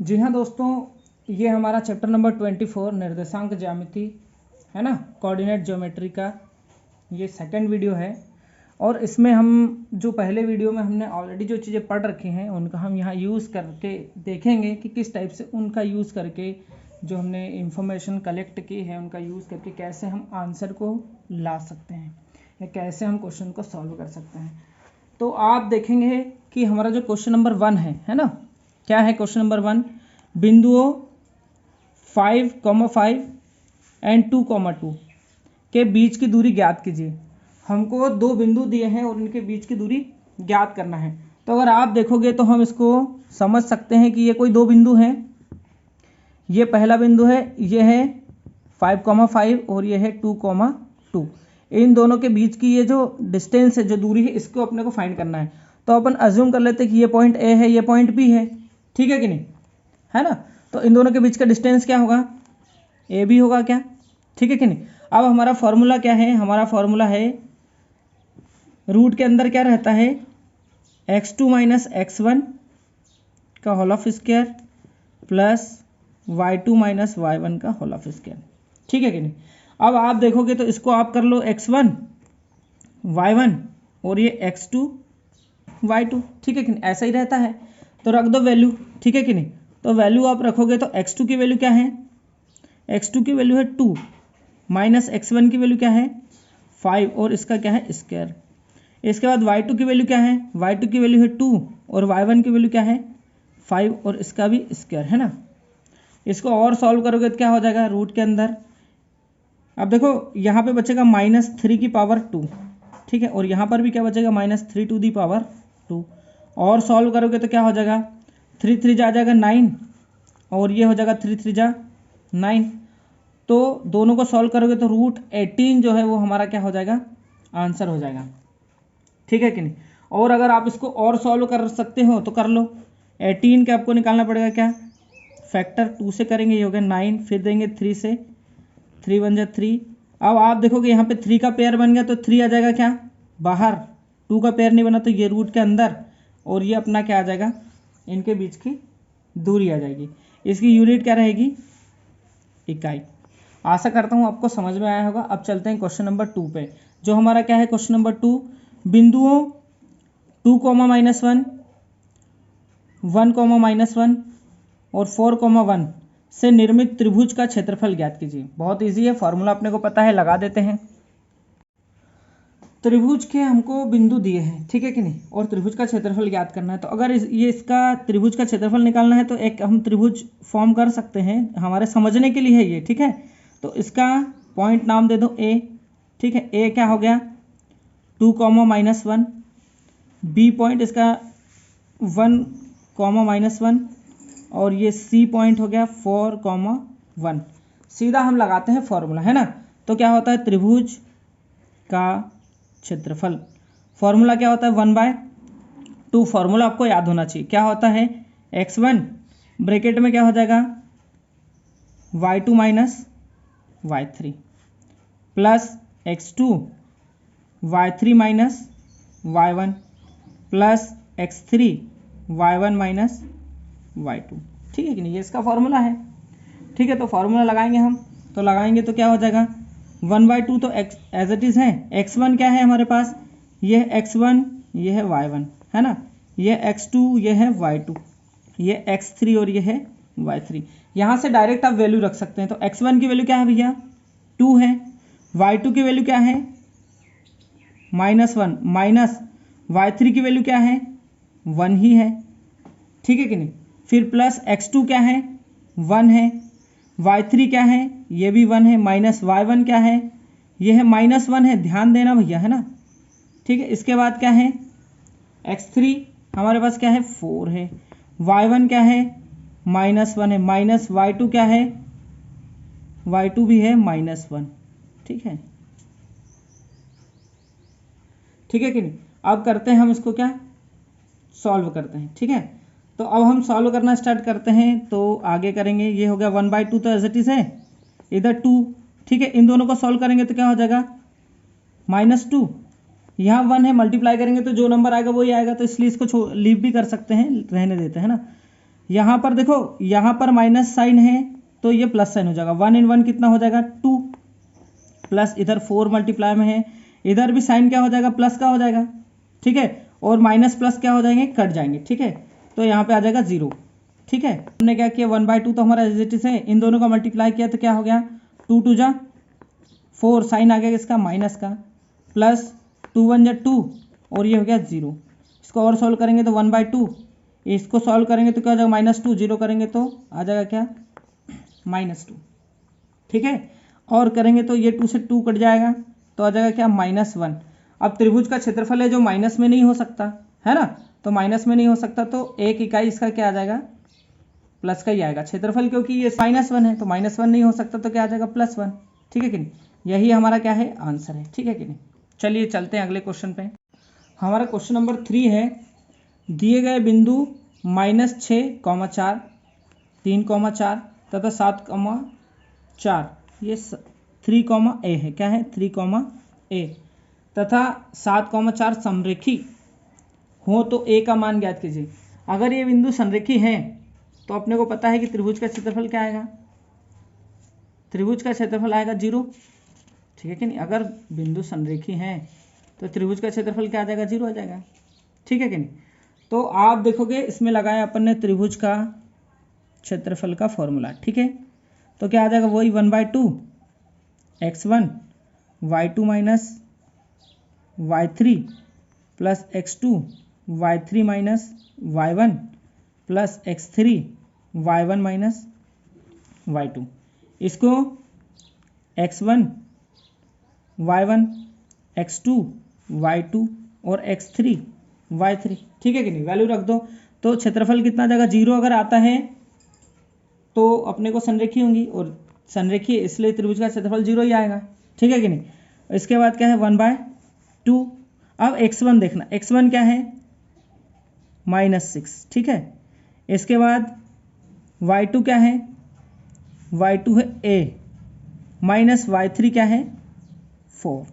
जी हाँ दोस्तों, ये हमारा चैप्टर नंबर 24 निर्देशांक ज्यामिति है ना, कोऑर्डिनेट ज्योमेट्री का ये सेकंड वीडियो है। और इसमें हम जो पहले वीडियो में हमने ऑलरेडी जो चीज़ें पढ़ रखी हैं उनका हम यहाँ यूज़ करके देखेंगे कि किस टाइप से उनका यूज़ करके जो हमने इंफॉर्मेशन कलेक्ट की है उनका यूज़ करके कैसे हम आंसर को ला सकते हैं या कैसे हम क्वेश्चन को सॉल्व कर सकते हैं। तो आप देखेंगे कि हमारा जो क्वेश्चन नंबर 1 है ना, क्या है क्वेश्चन नंबर 1, बिंदुओं 5,5 एंड 2,2 के बीच की दूरी ज्ञात कीजिए। हमको दो बिंदु दिए हैं और इनके बीच की दूरी ज्ञात करना है। तो अगर आप देखोगे तो हम इसको समझ सकते हैं कि ये कोई दो बिंदु हैं। ये पहला बिंदु है, ये है 5,5 और ये है 2,2। इन दोनों के बीच की ये जो डिस्टेंस है, जो दूरी है, इसको अपने को फाइंड करना है। तो अपन अज्यूम कर लेते हैं कि ये पॉइंट ए है, ये पॉइंट बी है, ठीक है कि नहीं, है ना। तो इन दोनों के बीच का डिस्टेंस क्या होगा, ए बी होगा क्या, ठीक है कि नहीं। अब हमारा फॉर्मूला क्या है, हमारा फॉर्मूला है रूट के अंदर क्या रहता है, x2 माइनस x1 का whole of square plus y2 minus y1 का होल ऑफ स्क्वायर, ठीक है कि नहीं। अब आप देखोगे तो इसको आप कर लो x1 y1 और ये x2 y2, ठीक है कि नहीं, ऐसा ही रहता है। तो रख दो वैल्यू, ठीक है कि नहीं। तो वैल्यू आप रखोगे तो x2 की वैल्यू क्या है, x2 की वैल्यू है 2 माइनस x1 की वैल्यू क्या है 5 और इसका क्या है स्क्वायर। इसके बाद y2 की वैल्यू क्या है, y2 की वैल्यू है 2 और y1 की वैल्यू क्या है 5 और इसका भी स्क्वायर, है ना। इसको और सॉल्व करोगे तो क्या हो जाएगा रूट के अंदर। अब देखो यहाँ पे बचेगा -3 की पावर 2, ठीक है, और यहाँ पर भी क्या बचेगा -3 टू दी पावर 2। और सॉल्व करोगे तो क्या हो जाएगा 3 3 जा जाएगा 9 और ये हो जाएगा 3 3 जा 9। तो दोनों को सॉल्व करोगे तो रूट 18 जो है वो हमारा क्या हो जाएगा, आंसर हो जाएगा, ठीक है कि नहीं। और अगर आप इसको और सॉल्व कर सकते हो तो कर लो। 18 का आपको निकालना पड़ेगा क्या, फैक्टर 2 से करेंगे, ये हो गया 9, फिर देंगे 3 से, 3 1 जा 3। अब आप देखोगे यहाँ पे 3 का पेयर बन गया तो 3 आ जाएगा क्या बाहर, 2 का पेयर नहीं बना तो ये रूट के अंदर, और ये अपना क्या आ जाएगा, इनके बीच की दूरी आ जाएगी। इसकी यूनिट क्या रहेगी, इकाई। आशा करता हूँ आपको समझ में आया होगा। अब चलते हैं क्वेश्चन नंबर 2 पे, जो हमारा क्या है क्वेश्चन नंबर 2, बिंदुओं 2, -1 1, -1 और 4, 1 से निर्मित त्रिभुज का क्षेत्रफल ज्ञात कीजिए। बहुत इजी है, फॉर्मूला अपने को पता है, लगा देते हैं। त्रिभुज के हमको बिंदु दिए हैं, ठीक है कि नहीं, और त्रिभुज का क्षेत्रफल ज्ञात करना है। तो अगर ये इसका त्रिभुज का क्षेत्रफल निकालना है तो एक हम त्रिभुज फॉर्म कर सकते हैं, हमारे समझने के लिए है ये, ठीक है। तो इसका पॉइंट नाम दे दो ए, ठीक है। ए क्या हो गया 2, -1, बी पॉइंट इसका 1, -1 और ये सी पॉइंट हो गया 4, 1। सीधा हम लगाते हैं फॉर्मूला, है ना। तो क्या होता है त्रिभुज का क्षेत्रफल, फॉर्मूला क्या होता है 1/2। फॉर्मूला आपको याद होना चाहिए, क्या होता है x1 ब्रैकेट में क्या हो जाएगा y2 minus y3 plus x2 y3 minus y1 plus x3 y1 minus y2, ठीक है कि नहीं, ये इसका फॉर्मूला है, ठीक है। तो फॉर्मूला लगाएंगे हम, तो लगाएंगे तो क्या हो जाएगा 1/2 तो एज इट इज़ है। x1 क्या है हमारे पास, ये है x1, ये है y1, है ना, ये x2, ये है y2, ये x3 और ये है y3। यहाँ से डायरेक्ट आप वैल्यू रख सकते हैं। तो x1 की वैल्यू क्या है भैया 2 है, y2 की वैल्यू क्या है -1 माइनस y3 की वैल्यू क्या है 1 ही है, ठीक है कि नहीं। फिर प्लस x2 क्या है 1 है, y3 क्या है ये भी 1 है, माइनस y1 क्या है ये है -1 है, ध्यान देना भैया, है ना, ठीक है। इसके बाद क्या है x3 हमारे पास क्या है 4 है, y1 क्या है -1 है, माइनस y2 क्या है y2 भी है -1, ठीक है, ठीक है कि नहीं। अब करते हैं हम इसको क्या सॉल्व करते हैं, ठीक है। तो अब हम सॉल्व करना स्टार्ट करते हैं, तो आगे करेंगे, ये हो गया 1/2 तो एज इट इज़ है, इधर 2, ठीक है। इन दोनों को सॉल्व करेंगे तो क्या हो जाएगा -2, यहाँ 1 है, मल्टीप्लाई करेंगे तो जो नंबर आएगा वही आएगा, तो इसलिए इसको लीव भी कर सकते हैं, रहने देते हैं ना। यहाँ पर देखो, यहाँ पर माइनस साइन है तो ये प्लस साइन हो जाएगा। 1 इन 1 कितना हो जाएगा 2, प्लस इधर 4 मल्टीप्लाई में है, इधर भी साइन क्या हो जाएगा प्लस का हो जाएगा, ठीक है, और माइनस प्लस क्या हो जाएंगे कट जाएंगे, ठीक है, तो यहाँ पे आ जाएगा 0, ठीक है। हमने क्या किया 1/2 तो हमारा एज इट इज है, इन दोनों का मल्टीप्लाई किया तो क्या हो गया 2 2 जा 4, साइन आ गया इसका माइनस का, प्लस 2 1 जा 2 और ये हो गया 0। इसको और सॉल्व करेंगे तो 1/2, इसको सॉल्व करेंगे तो क्या हो जाएगा -2, 0 करेंगे तो आ जाएगा क्या -2, ठीक है, और करेंगे तो ये 2 से 2 कट जाएगा तो आ जाएगा क्या -1। अब त्रिभुज का क्षेत्रफल है जो माइनस में नहीं हो सकता है ना, तो माइनस में नहीं हो सकता तो एक इकाई इसका क्या आ जाएगा प्लस का ही आएगा क्षेत्रफल, क्योंकि ये -1 है तो -1 नहीं हो सकता तो क्या आ जाएगा +1, ठीक है कि नहीं। यही हमारा क्या है आंसर है, ठीक है कि नहीं। चलिए चलते हैं अगले क्वेश्चन पे। हमारा क्वेश्चन नंबर 3 है, दिए गए बिंदु -6,4, 3,4 तथा 7,4, ये 3, A है, क्या है 3, A तथा 7,4 समरेखी हो तो A का मान ज्ञात कीजिए। अगर ये बिंदु संरेखी हैं तो अपने को पता है कि त्रिभुज का क्षेत्रफल क्या आएगा, त्रिभुज का क्षेत्रफल आएगा 0, ठीक है कि नहीं। अगर बिंदु संरेखी हैं तो त्रिभुज का क्षेत्रफल क्या आ जाएगा 0 आ जाएगा, ठीक है कि नहीं। तो आप देखोगे इसमें लगाया अपन ने त्रिभुज का क्षेत्रफल का फॉर्मूला, ठीक है, तो क्या आ जाएगा वही 1/2 x1 y2 minus y3 plus x2 y3 minus y1 plus x3 y1 minus y2। इसको x1 y1 x2 y2 और x3 y3, ठीक है कि नहीं, वैल्यू रख दो तो क्षेत्रफल कितना आ जाएगा 0। अगर आता है तो अपने को संरेखी होंगी और संरेखी इसलिए त्रिभुज का क्षेत्रफल 0 ही आएगा, ठीक है कि नहीं। इसके बाद क्या है 1/2। अब x1 देखना, x1 क्या है -6, ठीक है। इसके बाद y2 क्या है, y2 है a माइनस y3 क्या है 4।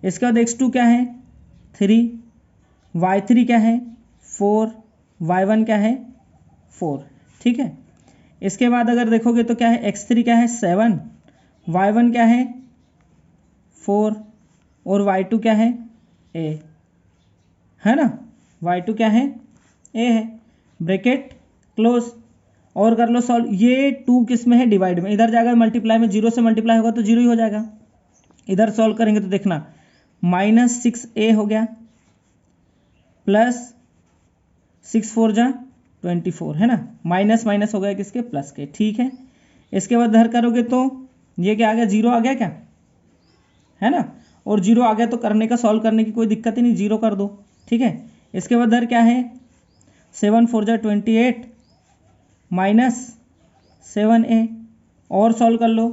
इसके बाद x2 क्या है 3, y3 क्या है 4, y1 क्या है 4, ठीक है। इसके बाद अगर देखोगे तो क्या है x3 क्या है 7, y1 क्या है 4 और y2 क्या है a, है ना, y2 क्या है a है, ब्रैकेट क्लोज और कर लो सॉल्व। ये 2 किस में है डिवाइड में, इधर जाएगा मल्टीप्लाई में, 0 से मल्टीप्लाई होगा तो 0 ही हो जाएगा। इधर सॉल्व करेंगे तो देखना -6a हो गया प्लस 6 4 जा 24, है ना, माइनस माइनस हो गया किसके प्लस के, ठीक है। इसके बाद इधर करोगे तो ये क्या आ गया 0 आ गया क्या, है ना, और 0 आ गया तो करने का सॉल्व करने की कोई दिक्कत ही नहीं, 0 कर दो, ठीक है। इसके बाद इधर क्या है 7 4 जा 28 माइनस 7a और सॉल्व कर लो,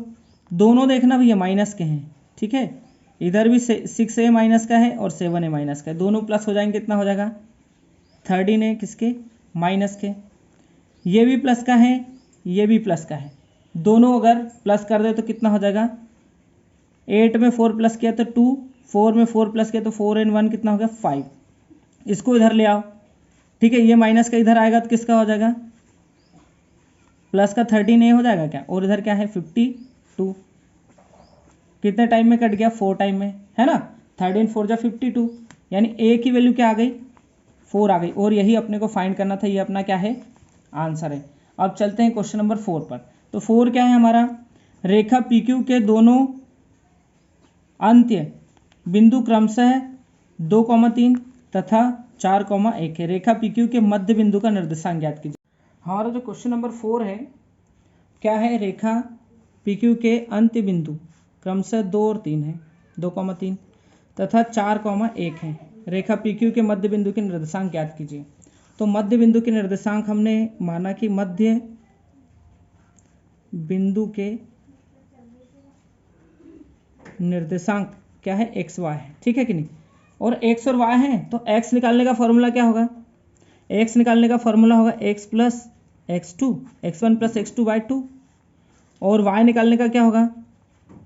दोनों देखना भैया माइनस के हैं, ठीक है। इधर भी 6a माइनस का है और 7a माइनस का है, दोनों प्लस हो जाएंगे, कितना हो जाएगा 13a किसके माइनस के। ये भी प्लस का है ये भी प्लस का है, दोनों अगर प्लस कर दे तो कितना हो जाएगा 8 में 4 प्लस किया तो 2, 4 में 4 प्लस किया तो 4 and 1 कितना हो गया 5। इसको इधर ले आओ, ठीक है, ये माइनस का इधर आएगा तो किसका हो जाएगा प्लस का 13a हो जाएगा क्या, और इधर क्या है 52, कितने टाइम में कट गया 4 टाइम में, है ना, 13 4 जा 52, यानी a की वैल्यू क्या आ गई 4 आ गई, और यही अपने को फाइंड करना था, ये अपना क्या है आंसर है। अब चलते हैं क्वेश्चन नंबर 4 पर। तो 4 क्या है हमारा, रेखा PQ के दोनों अंत्य बिंदु क्रमशः 2,3 तथा 4,1 है, रेखा PQ के मध्य बिंदु का निर्देशांक ज्ञात कीजिए। हमारा जो क्वेश्चन नंबर 4 है क्या है, रेखा PQ के अंत्य बिंदु क्रमशः 2 और 3 है, 2,3 तथा 4,1 है, रेखा PQ के मध्य बिंदु के निर्देशांक ज्ञात कीजिए। तो मध्य बिंदु के निर्देशांक हमने माना कि मध्य बिंदु के निर्देशांक क्या है एक्स वाई है, ठीक है कि नहीं, और एक्स और वाई है तो एक्स निकालने का फॉर्मूला क्या होगा, एक्स निकालने का फॉर्मूला होगा x plus x2 x1 plus x2 y2, और y निकालने का क्या होगा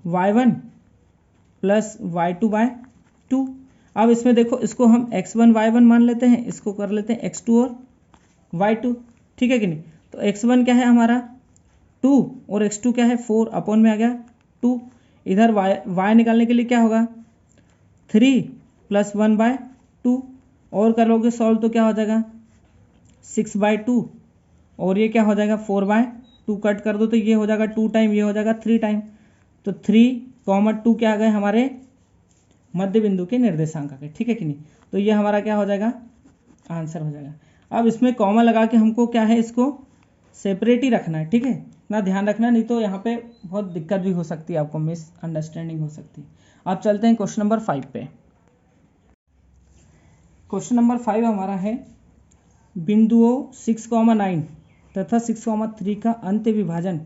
y1 प्लस y2 y2। अब इसमें देखो, इसको हम x1 y1 मान लेते हैं, इसको कर लेते हैं x2 और y2, ठीक है कि नहीं। तो x1 क्या है हमारा 2 और x2 क्या है 4 अपॉन में आ गया 2। इधर y निकालने के लिए क्या होगा 3 प्लस 1/2 और करोगे सॉल्व तो क्या हो जाएगा 6/2 और ये क्या हो जाएगा 4/2 कट कर दो तो ये हो जाएगा 2 टाइम, ये हो जाएगा 3 टाइम। तो 3, 2 क्या आ गए हमारे मध्य बिंदु के निर्देशांक आ गए, ठीक है कि नहीं। तो ये हमारा क्या हो जाएगा आंसर हो जाएगा। अब इसमें कॉमा लगा के हमको क्या है इसको सेपरेट ही रखना है, ठीक है, ना ध्यान रखना, नहीं तो यहाँ पे बहुत दिक्कत भी हो सकती है, आपको मिसअंडरस्टैंडिंग हो सकती है। अब चलते हैं क्वेश्चन नंबर 5 पे। क्वेश्चन नंबर 5 हमारा है बिंदुओं 6,9 तथा 6,3 का अंत्य विभाजन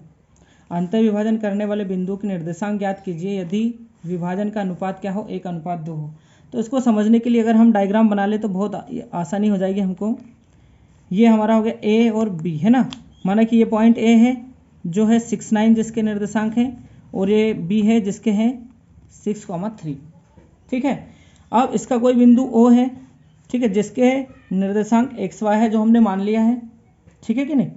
करने वाले बिंदुओं के निर्देशांक ज्ञात कीजिए यदि विभाजन का अनुपात क्या हो 1:2 हो। तो इसको समझने के लिए अगर हम डायग्राम बना ले तो बहुत आसानी हो जाएगी हमको। ये हमारा हो गया ए और बी, है ना, माना कि ये पॉइंट ए है जो है 6,9 जिसके निर्देशांक हैं और ये बी है जिसके हैं 6,3, ठीक है। अब इसका कोई बिंदु ओ है, ठीक है, जिसके निर्देशांक एक्स वाई है जो हमने मान लिया है, ठीक है कि नहीं,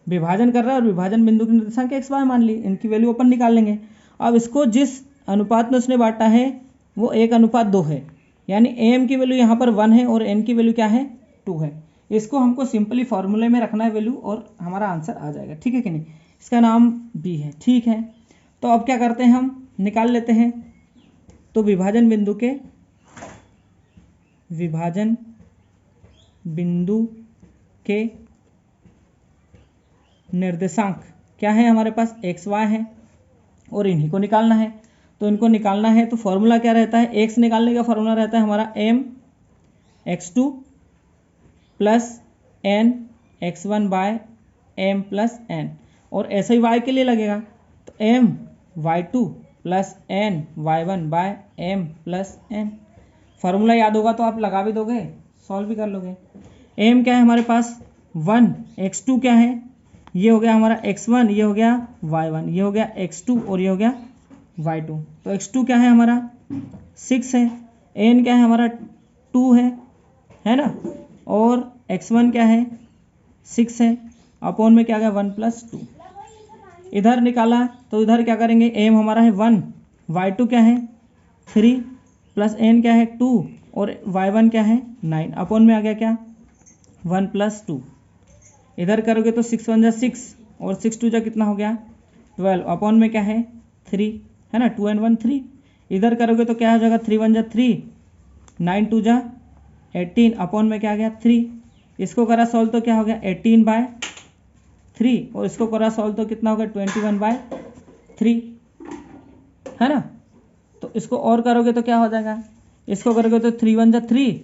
विभाजन कर रहा है और विभाजन बिंदु के निर्देशांक एक्स वाई मान ली, इनकी वैल्यू अपन निकाल लेंगे। अब इसको जिस अनुपात में उसने बांटा है वो 1:2 है, यानी एम की वैल्यू यहाँ पर 1 है और एन की वैल्यू क्या है 2 है। इसको हमको सिंपली फॉर्मूले में रखना है वैल्यू और हमारा आंसर आ जाएगा, ठीक है कि नहीं। इसका नाम बी है, ठीक है। तो अब क्या करते हैं हम निकाल लेते हैं। तो विभाजन बिंदु के निर्देशांक क्या है हमारे पास एक्स वाई है और इन्हीं को निकालना है। तो इनको निकालना है तो फॉर्मूला क्या रहता है, एक्स निकालने का फॉर्मूला रहता है हमारा M x2 plus N x1 by M plus N, और ऐसे ही y के लिए लगेगा तो M y2 plus N y1 by M plus N. Formula याद होगा तो आप लगा भी दोगे, सॉल्व भी कर लोगे। एम क्या है हमारे पास 1, x2 क्या है, ये हो गया हमारा x1, ये हो गया y1, ये हो गया x2 और ये हो गया y2। तो x2 क्या है हमारा 6 है, n क्या है हमारा 2 है ना, और x1 क्या है 6 है, अपॉन में क्या आ गया 1 + 2। इधर निकाला तो इधर क्या करेंगे, m हमारा है 1, y2 क्या है 3 प्लस n क्या है 2 और y1 क्या है 9, अपॉन में आ गया क्या 1 + 2। इधर करोगे तो 6 1 जा 6 और 6 2 जा कितना हो गया 12, अपॉन में क्या है 3, है ना, 2 and 1 3। इधर करोगे तो क्या हो जाएगा 3 1 जा 3, 9 2 जा 18, अपॉन में क्या आ गया 3। इसको करा सॉल्व तो क्या हो गया 18/3 और इसको करा सॉल्व तो कितना हो गया 21/3, है ना। तो इसको और करोगे तो क्या हो जाएगा, इसको करोगे तो 3 1 जा 3,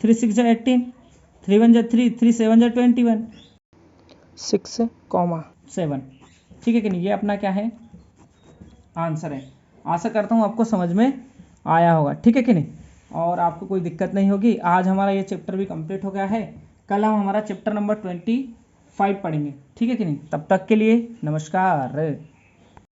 3 6 जा 18, 3 1 जा 3, 3 7 जा 21, 6,7, ठीक है कि नहीं। ये अपना क्या है आंसर है। आशा करता हूँ आपको समझ में आया होगा, ठीक है कि नहीं, और आपको कोई दिक्कत नहीं होगी। आज हमारा ये चैप्टर भी कंप्लीट हो गया है, कल हम हमारा चैप्टर नंबर 25 पढ़ेंगे, ठीक है कि नहीं। तब तक के लिए नमस्कार।